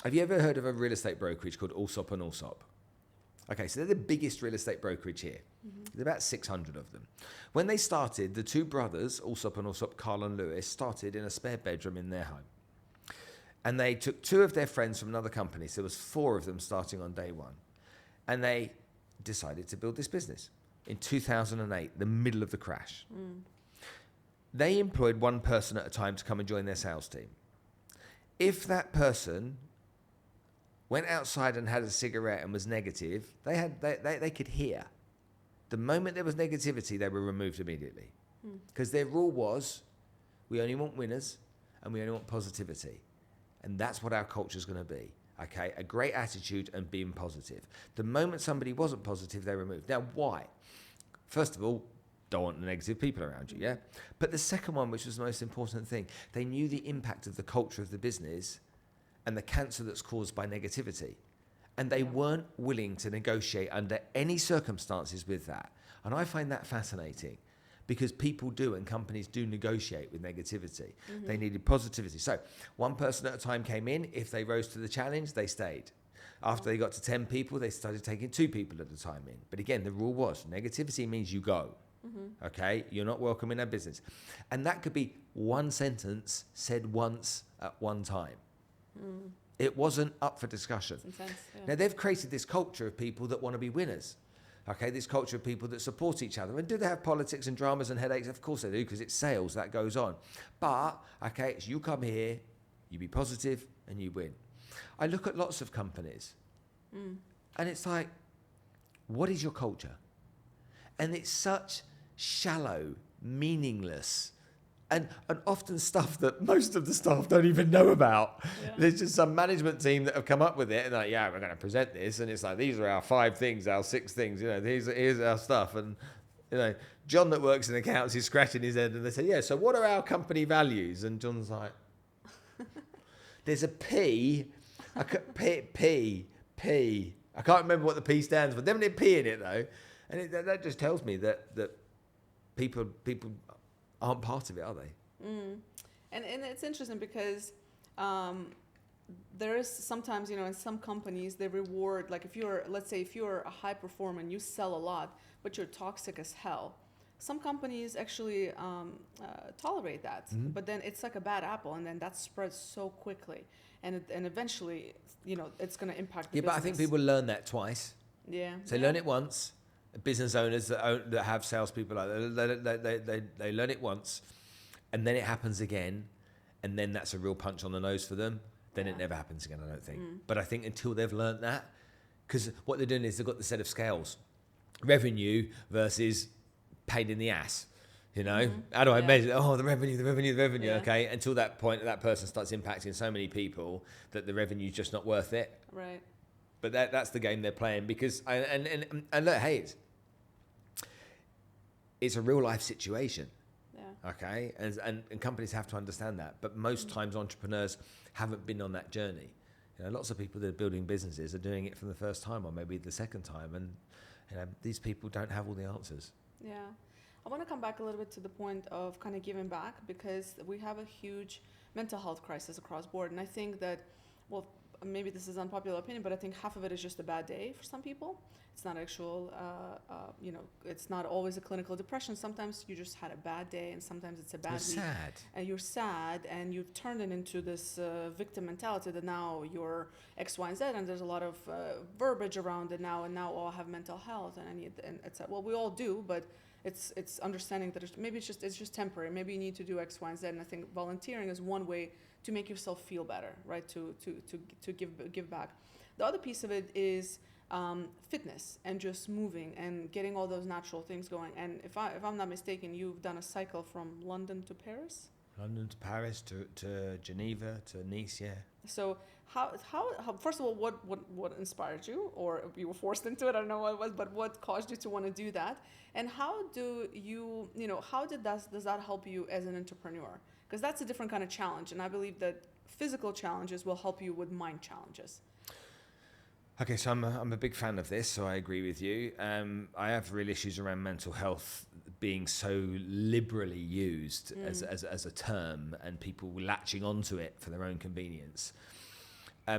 Have you ever heard of a real estate brokerage called Allsop and Allsop? Okay, so they're the biggest real estate brokerage here. There's about 600 of them. When they started, the two brothers, Allsop and Allsop, Carl and Lewis, started in a spare bedroom in their home. And they took two of their friends from another company, so there was 4 of them starting on day one. And they decided to build this business in 2008, the middle of the crash. They employed one person at a time to come and join their sales team. If that person went outside and had a cigarette and was negative, they could hear. The moment there was negativity, they were removed immediately. Because their rule was, we only want winners and we only want positivity. And that's what our culture is going to be. Okay, a great attitude and being positive. The moment somebody wasn't positive, they were removed. Now, why? First of all, don't want the negative people around you, yeah? But the second one, which was the most important thing, they knew the impact of the culture of the business and the cancer that's caused by negativity. And they weren't willing to negotiate under any circumstances with that. And I find that fascinating because people do and companies do negotiate with negativity. They needed positivity. So one person at a time came in. If they rose to the challenge, they stayed. After they got to 10 people, they started taking 2 people at a time in. But again, the rule was negativity means you go. Okay? You're not welcome in our business. And that could be one sentence said once at one time. It wasn't up for discussion. Intense, yeah. Now, they've created this culture of people that want to be winners. Okay, this culture of people that support each other. And do they have politics and dramas and headaches? Of course they do, because it's sales, that goes on. But, okay, it's you come here, you be positive, and you win. I look at lots of companies, and it's like, what is your culture? And it's such shallow, meaningless, and often stuff that most of the staff don't even know about. Yeah. There's just some management team that have come up with it and like, yeah, we're going to present this. And it's like, these are our 5 things, our 6 things, you know, here's our stuff. And, you know, John that works in accounts is scratching his head and they say, yeah, so what are our company values? And John's like, there's a P. I can't remember what the P stands for. Definitely a P in it though. And that just tells me that people aren't part of it, are they? And it's interesting because there is sometimes, you know, in some companies they reward, like let's say if you're a high performer and you sell a lot, but you're toxic as hell. Some companies actually tolerate that, but then it's like a bad apple, and then that spreads so quickly, and eventually, you know, it's going to impact the business. But I think people learn that twice. Yeah. So learn it once. Business owners that have salespeople like that, they learn it once, and then it happens again, and then that's a real punch on the nose for them. Then it never happens again, I don't think. But I think until they've learned that, because what they're doing is they've got the set of scales, revenue versus pain in the ass. You know, how do I measure? Oh, the revenue. Yeah. Okay, until that point, that person starts impacting so many people that the revenue's just not worth it. Right. But that's the game they're playing because and look, hey, it's a real life situation. Yeah. Okay, and companies have to understand that. But most times entrepreneurs haven't been on that journey. You know, lots of people that are building businesses are doing it for the first time or maybe the second time, and you know, these people don't have all the answers. Yeah. I want to come back a little bit to the point of kind of giving back, because we have a huge mental health crisis across board. And I think that, well, maybe this is unpopular opinion, but I think half of it is just a bad day for some people. It's not actual, it's not always a clinical depression. Sometimes you just had a bad day, and sometimes it's a bad week. Sad. And you're sad, and you've turned it into this victim mentality that now you're X, Y, and Z, and there's a lot of verbiage around it now, and now all have mental health, and it's well, we all do, but it's understanding that maybe it's just temporary. Maybe you need to do X, Y, and Z, and I think volunteering is one way to make yourself feel better, right? To give back. The other piece of it is fitness and just moving and getting all those natural things going. And if I'm not mistaken, you've done a cycle from London to Paris? London to Paris to Geneva to Nice, yeah. So how first of all, what inspired you, or you were forced into it? I don't know what it was, but what caused you to want to do that? And how do you, how does that help you as an entrepreneur? Because that's a different kind of challenge, and I believe that physical challenges will help you with mind challenges. Okay, so I'm a big fan of this, so I agree with you. I have real issues around mental health being so liberally used as a term, and people latching onto it for their own convenience.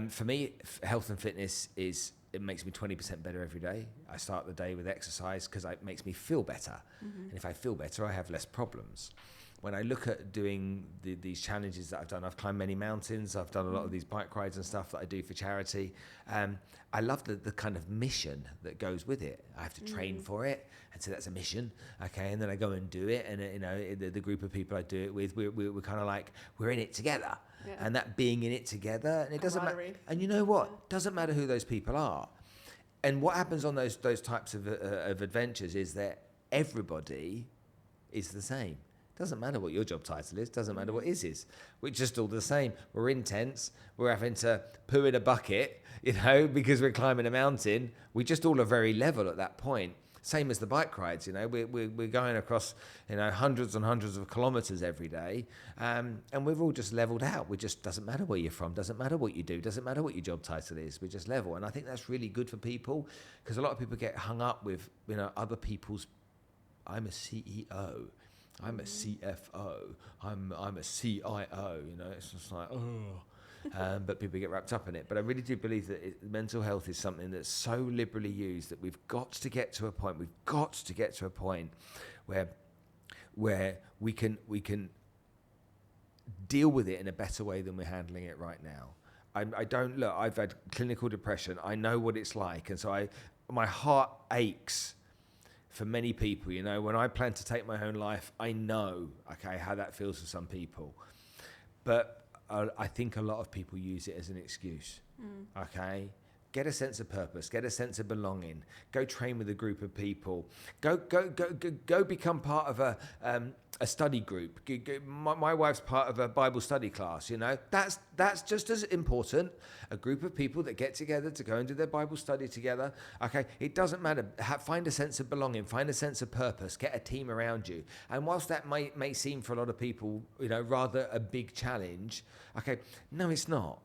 For me, health and fitness it makes me 20% better every day. I start the day with exercise because it makes me feel better. And if I feel better, I have less problems. When I look at doing these challenges that I've done, I've climbed many mountains, I've done a lot of these bike rides and stuff that I do for charity. I love the kind of mission that goes with it. I have to train for it, and so that's a mission, okay? And then I go and do it, and the group of people I do it with, we're kind of like, we're in it together. Yeah. And that being in it together, and it doesn't matter. And you know what? Yeah. Doesn't matter who those people are. And what happens on those types of adventures is that everybody is the same. Doesn't matter what your job title is, doesn't matter what his is. We're just all the same. We're intense. We're having to poo in a bucket, because we're climbing a mountain. We just all are very level at that point. Same as the bike rides, we're going across, hundreds and hundreds of kilometers every day. And we've all just leveled out. We just, doesn't matter where you're from, doesn't matter what you do, doesn't matter what your job title is. We just level. And I think that's really good for people, because a lot of people get hung up with, other people's, I'm a CEO. I'm a CFO, I'm a CIO, it's just like, but people get wrapped up in it. But I really do believe that mental health is something that's so liberally used that we've got to get to a point where we can deal with it in a better way than we're handling it right now. I've had clinical depression, I know what it's like, and so my heart aches for many people. When I plan to take my own life, I know, how that feels for some people. But I think a lot of people use it as an excuse, Get a sense of purpose, get a sense of belonging, go train with a group of people, go become part of a study group. My wife's part of a Bible study class, that's just as important. A group of people that get together to go and do their Bible study together. It doesn't matter. Find a sense of belonging, find a sense of purpose, get a team around you. And whilst that may seem for a lot of people, rather a big challenge, no, it's not.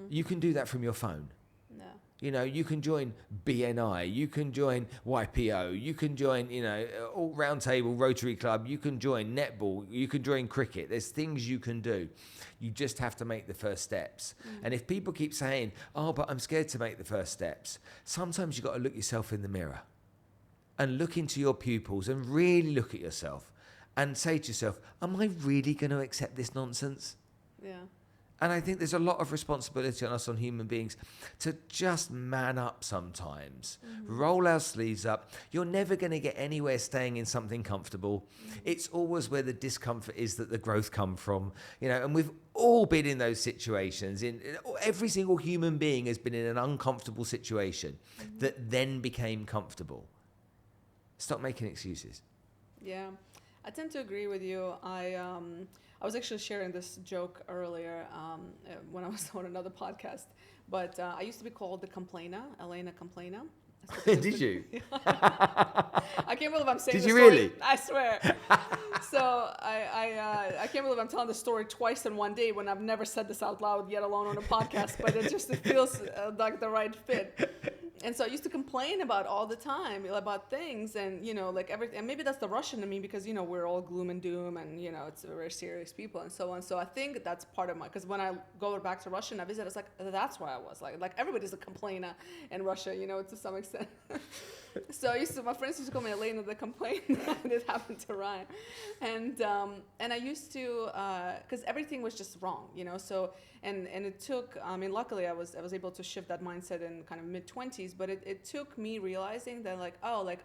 You can do that from your phone. No. You can join BNI, you can join YPO, you can join, all round table, Rotary Club, you can join netball, you can join cricket. There's things you can do. You just have to make the first steps. And if people keep saying, but I'm scared to make the first steps, sometimes you've got to look yourself in the mirror and look into your pupils and really look at yourself and say to yourself, am I really going to accept this nonsense? Yeah. And I think there's a lot of responsibility on us, on human beings, to just man up sometimes. Roll our sleeves up. You're never going to get anywhere staying in something comfortable. It's always where the discomfort is that the growth come from. And we've all been in those situations. Every single human being has been in an uncomfortable situation that then became comfortable. Stop making excuses. Yeah, I tend to agree with you. I was actually sharing this joke earlier when I was on another podcast, but I used to be called the Complainer, Elena Complainer. Did you? I can't believe I'm saying this. Did you story. Really? I swear. So I can't believe I'm telling the story twice in one day when I've never said this out loud, yet alone on a podcast, but it feels like the right fit. And so I used to complain about all the time about things and, like everything. And maybe that's the Russian in me because, we're all gloom and doom and, it's very serious people and so on. So I think that's part of because when I go back to Russia and I visit, it's like, that's why I was like everybody's a complainer in Russia, to some extent. So my friends used to call me Elena the complainer. It happened to Ryan. And I used to, because everything was just wrong, so, and it took, luckily I was able to shift that mindset in kind of mid-20s, but it took me realizing that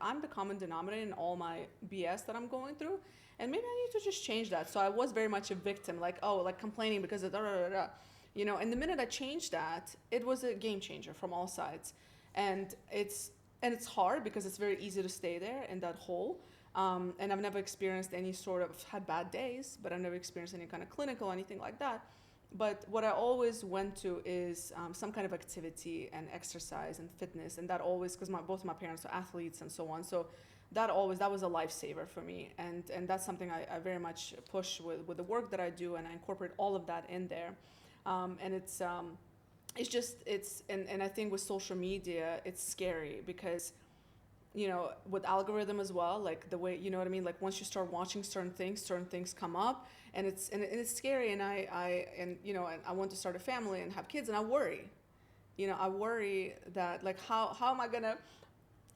I'm the common denominator in all my BS that I'm going through, and maybe I need to just change that. So I was very much a victim, complaining because of and the minute I changed that, it was a game changer from all sides. And it's hard because it's very easy to stay there in that hole. And I've never experienced any sort of, had bad days, but I've never experienced any kind of clinical, anything like that. But what I always went to is some kind of activity and exercise and fitness. And that always, because both my parents are athletes and so on. So that was a lifesaver for me. And that's something I very much push with the work that I do. And I incorporate all of that in there. And it's I think with social media, it's scary because, with algorithm as well, like the way, you know what I mean? Like once you start watching certain things come up, and it's scary. And I want to start a family and have kids, and I worry that how am I going to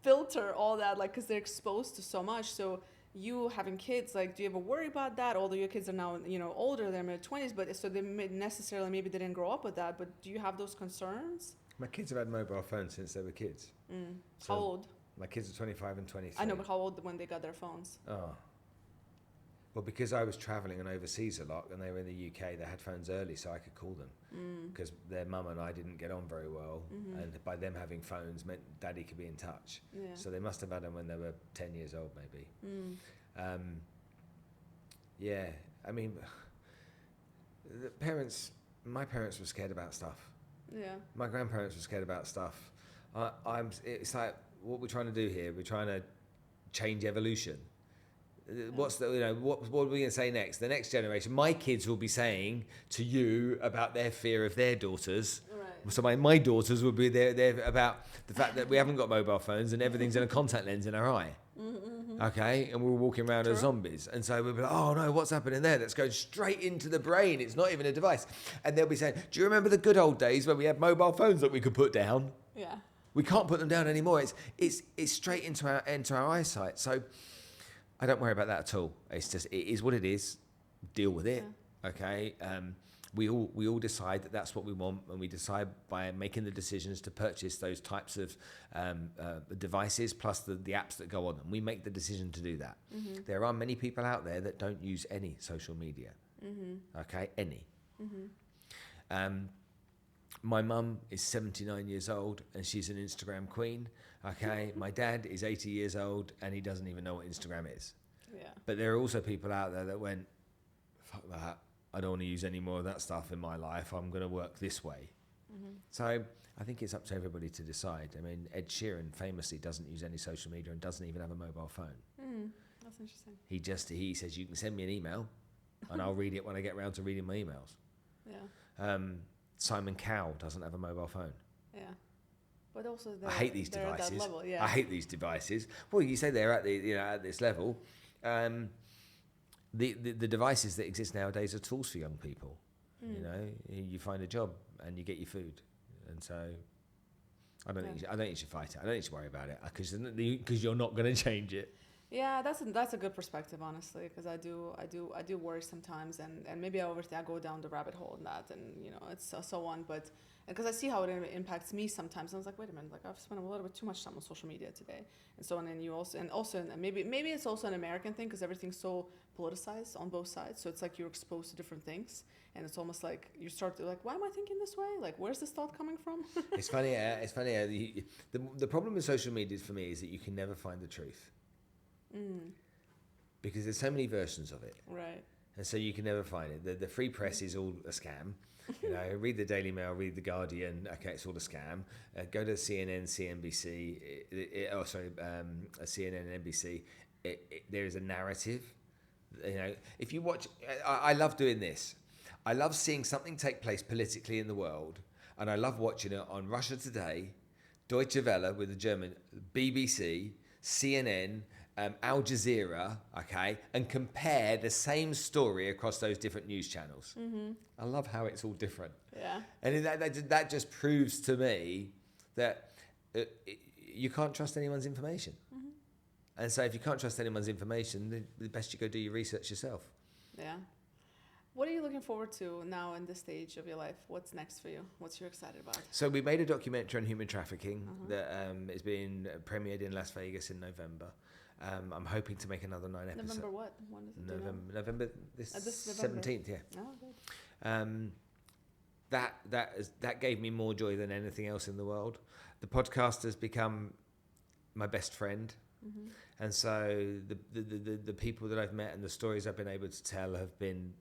filter all that? Like, cause they're exposed to so much. So you having kids, like, do you ever worry about that? Although your kids are now, older, they're in their 20s, but so they maybe they didn't grow up with that. But do you have those concerns? My kids have had mobile phones since they were kids. So how old? My kids are 25 and 23. I know, but how old when they got their phones? Oh. Well, because I was travelling and overseas a lot, and they were in the UK, they had phones early, so I could call them. Because their mum and I didn't get on very well, and by them having phones meant Daddy could be in touch. Yeah. So they must have had them when they were 10 years old, maybe. Yeah, I mean, my parents were scared about stuff. Yeah. My grandparents were scared about stuff. It's like, what we're trying to do here, we're trying to change evolution. What's what are we going to say next? The next generation, my kids will be saying to you about their fear of their daughters. Right. So my daughters will be there about the fact that we haven't got mobile phones and everything's in a contact lens in our eye. Okay, and we're walking around as zombies, and so we'll be like, oh no, what's happening there? That's going straight into the brain. It's not even a device. And they'll be saying, do you remember the good old days when we had mobile phones that we could put down? Yeah. We can't put them down anymore. It's straight into our eyesight. So I don't worry about that at all. It's just, it is what it is. Deal with it. Yeah. Okay. We all decide that that's what we want, and we decide by making the decisions to purchase those types of devices plus the apps that go on them. We make the decision to do that. There are many people out there that don't use any social media. Okay, any. My mum is 79 years old and she's an Instagram queen. Okay, my dad is 80 years old and he doesn't even know what Instagram is. Yeah. But there are also people out there that went, fuck that. I don't want to use any more of that stuff in my life. I'm going to work this way. So I think it's up to everybody to decide. I mean, Ed Sheeran famously doesn't use any social media and doesn't even have a mobile phone. That's interesting. He says, you can send me an email and I'll read it when I get around to reading my emails. Yeah. Simon Cowell doesn't have a mobile phone. Yeah. But also I hate these devices. At that level, yeah. I hate these devices. Well, you say they're at at this level. The devices that exist nowadays are tools for young people. You find a job and you get your food, and so I don't think you should fight it. I don't think you should worry about it because you're not going to change it. Yeah, that's a good perspective, honestly, because I do worry sometimes, and maybe I go down the rabbit hole in that, and it's so on, but because I see how it impacts me sometimes, I was like, wait a minute, like I've spent a little bit too much time on social media today, and so on, and maybe it's also an American thing because everything's so politicized on both sides, so it's like you're exposed to different things, and it's almost like you start to like, why am I thinking this way? Like, where's this thought coming from? It's funny. The problem with social media for me is that you can never find the truth. Because there's so many versions of it, right? And so you can never find it. The free press is all a scam. Read the Daily Mail, read the Guardian. Okay, it's all a scam. Go to CNN, CNBC. CNN and NBC. There is a narrative. If you watch, I love doing this. I love seeing something take place politically in the world, and I love watching it on Russia Today, Deutsche Welle with the German, BBC, CNN, Al Jazeera, okay, and compare the same story across those different news channels. I love how it's all different. Yeah. And that just proves to me that you can't trust anyone's information. And so if you can't trust anyone's information, the best you go do your research yourself. Yeah. What are you looking forward to now in this stage of your life? What's next for you? What's you're excited about? So we made a documentary on human trafficking that is being premiered in Las Vegas in November. I'm hoping to make another 9 episodes. November what? When is it? November this November. 17th, yeah. Oh, good. That gave me more joy than anything else in the world. The podcast has become my best friend. And so the people that I've met and the stories I've been able to tell have been,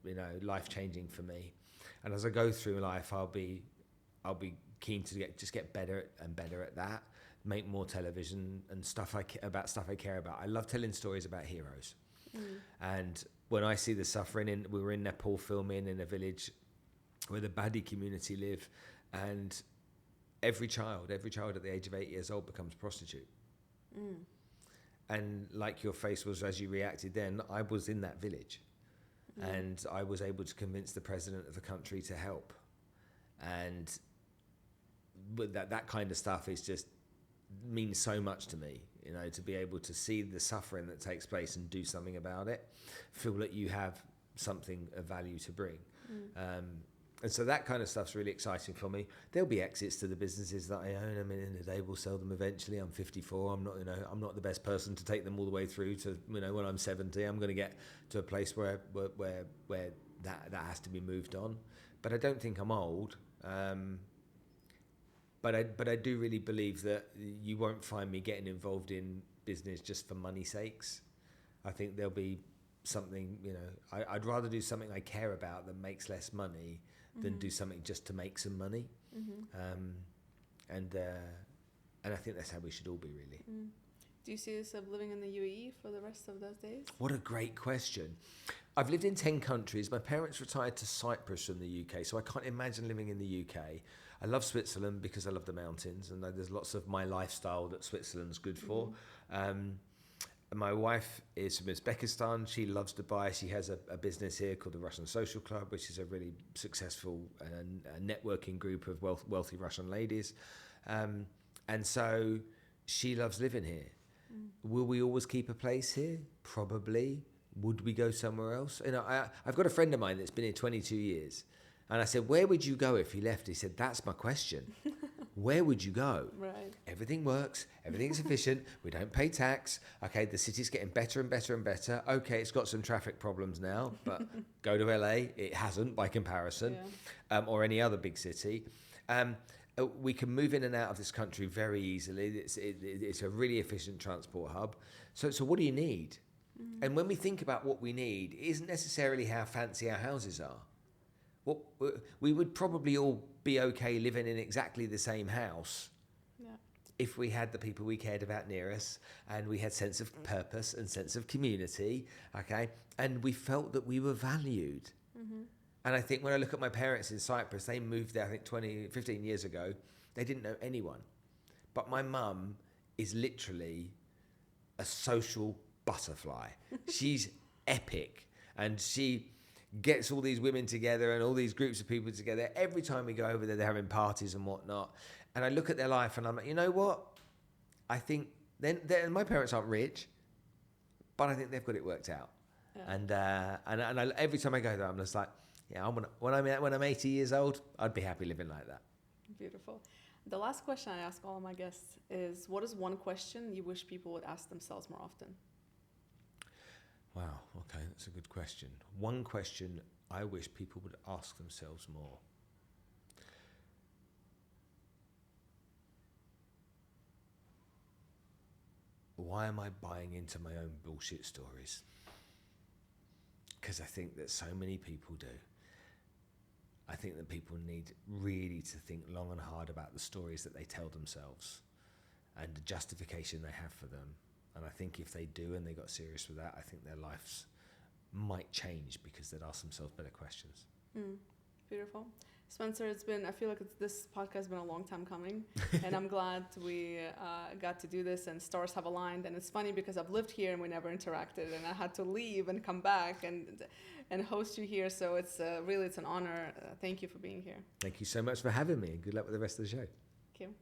life-changing for me. And as I go through life, I'll be keen to get better and better at that, make more television and stuff I care about. I love telling stories about heroes. And when I see the suffering, we were in Nepal filming in a village where the Badi community live, and every child at the age of 8 years old becomes a prostitute. And like your face was as you reacted then, I was in that village. And I was able to convince the president of the country to help. And with that kind of stuff is just means so much to me, to be able to see the suffering that takes place and do something about it, feel that you have something of value to bring. And so that kind of stuff's really exciting for me. There'll be exits to the businesses that I own. I mean, in the day, we'll sell them eventually. I'm 54. I'm not the best person to take them all the way through to, when I'm 70. I'm going to get to a place where that has to be moved on. But I don't think I'm old. But I do really believe that you won't find me getting involved in business just for money's sakes. I think there'll be something, I'd rather do something I care about that makes less money than do something just to make some money. And I think that's how we should all be, really. Do you see yourself living in the UAE for the rest of those days? What a great question. I've lived in 10 countries. My parents retired to Cyprus from the UK, so I can't imagine living in the UK. I love Switzerland because I love the mountains, and there's lots of my lifestyle that Switzerland's good for. My wife is from Uzbekistan. She loves Dubai. She has a business here called the Russian Social Club, which is a really successful networking group of wealthy Russian ladies. And so she loves living here. Will we always keep a place here? Probably. Would we go somewhere else? I've got a friend of mine that's been here 22 years. And I said, where would you go if you left? He said, that's my question. Where would you go? Right. Everything works. Everything's efficient. We don't pay tax. Okay, the city's getting better and better and better. Okay, it's got some traffic problems now, but go to LA. It hasn't by comparison, or any other big city. We can move in and out of this country very easily. It's a really efficient transport hub. So what do you need? And when we think about what we need, it isn't necessarily how fancy our houses are. We would probably all be okay living in exactly the same house if we had the people we cared about near us, and we had sense of purpose and sense of community, okay? And we felt that we were valued. And I think when I look at my parents in Cyprus, they moved there, I think 15 years ago. They didn't know anyone. But my mum is literally a social butterfly. She's epic. And she gets all these women together and all these groups of people together. Every time we go over there, they're having parties and whatnot. And I look at their life and I'm like, you know what? I think my parents aren't rich, but I think they've got it worked out. Yeah. And every time I go there, I'm just like, yeah, when I'm 80 years old, I'd be happy living like that. Beautiful. The last question I ask all of my guests is, what is one question you wish people would ask themselves more often? Wow, okay, that's a good question. One question I wish people would ask themselves more. Why am I buying into my own bullshit stories? Because I think that so many people do. I think that people need really to think long and hard about the stories that they tell themselves and the justification they have for them. And I think if they do and they got serious with that, I think their lives might change because they'd ask themselves better questions. Beautiful. Spencer, I feel like this podcast has been a long time coming, and I'm glad we got to do this and stars have aligned. And it's funny because I've lived here and we never interacted, and I had to leave and come back and host you here. So it's really, it's an honor. Thank you for being here. Thank you so much for having me, and good luck with the rest of the show. Thank you.